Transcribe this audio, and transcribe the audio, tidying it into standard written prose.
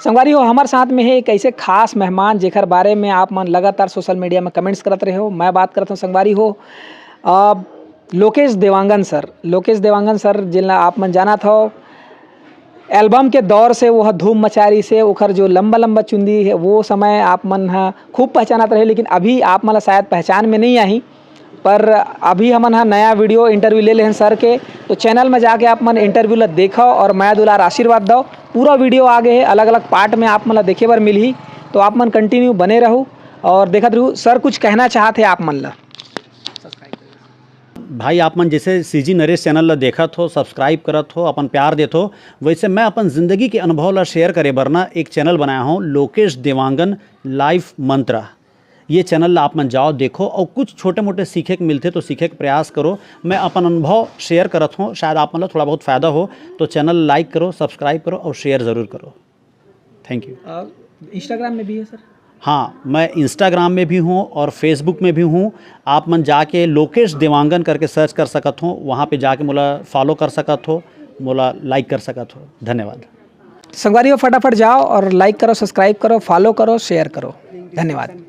संगवारी हो हमारे साथ में है एक ऐसे खास मेहमान जेकर बारे में आप मन लगातार सोशल मीडिया में कमेंट्स करते रहे हो। मैं बात करता हूँ संगवारी हो लोकेश देवांगन सर जिला आप मन जाना था एल्बम के दौर से वह धूम मचारी से ओखर जो लंबा लंबा चुंदी है वो समय आप मन खूब पहचानत रहे, लेकिन अभी आप मन शायद पहचान में नहीं आई। पर अभी हमन नया वीडियो इंटरव्यू ले लें सर के, तो चैनल में जाके आप मन इंटरव्यू ला देखो और मैं दुलार आशीर्वाद दो। पूरा वीडियो आगे है, अलग अलग पार्ट में आप मन देखे बर मिलही, तो आप मन कंटिन्यू बने रहो और देखते रहो। सर कुछ कहना चाहते आप मन ला? भाई आप मन जैसे सीजी नरेश चैनल ला देखत हो, सब्सक्राइब करत हो, अपन प्यार देत हो, वैसे मैं अपन ज़िंदगी के अनुभव ला शेयर करे बर ना एक चैनल बनाया हूँ लोकेश देवांगन लाइफ मंत्रा। ये चैनल ला आप मन जाओ देखो और कुछ छोटे मोटे सीखे के मिलते तो सीखे के प्रयास करो। मैं अपन अनुभव शेयर करत हूँ, शायद आप मन ला थोड़ा बहुत फ़ायदा हो, तो चैनल लाइक करो, सब्सक्राइब करो और शेयर ज़रूर करो। Thank you. इंस्टाग्राम में भी है सर? हाँ, मैं इंस्टाग्राम में भी हूँ और फेसबुक में भी हूँ। आप मन जाके लोकेश देवांगन करके सर्च कर सकत हो, वहाँ पे जाके मोला फॉलो कर सकत हो, मोला लाइक कर सकत हो। धन्यवाद। संगवारी हो फटाफट जाओ और लाइक करो, सब्सक्राइब करो, फॉलो करो, शेयर करो। धन्यवाद।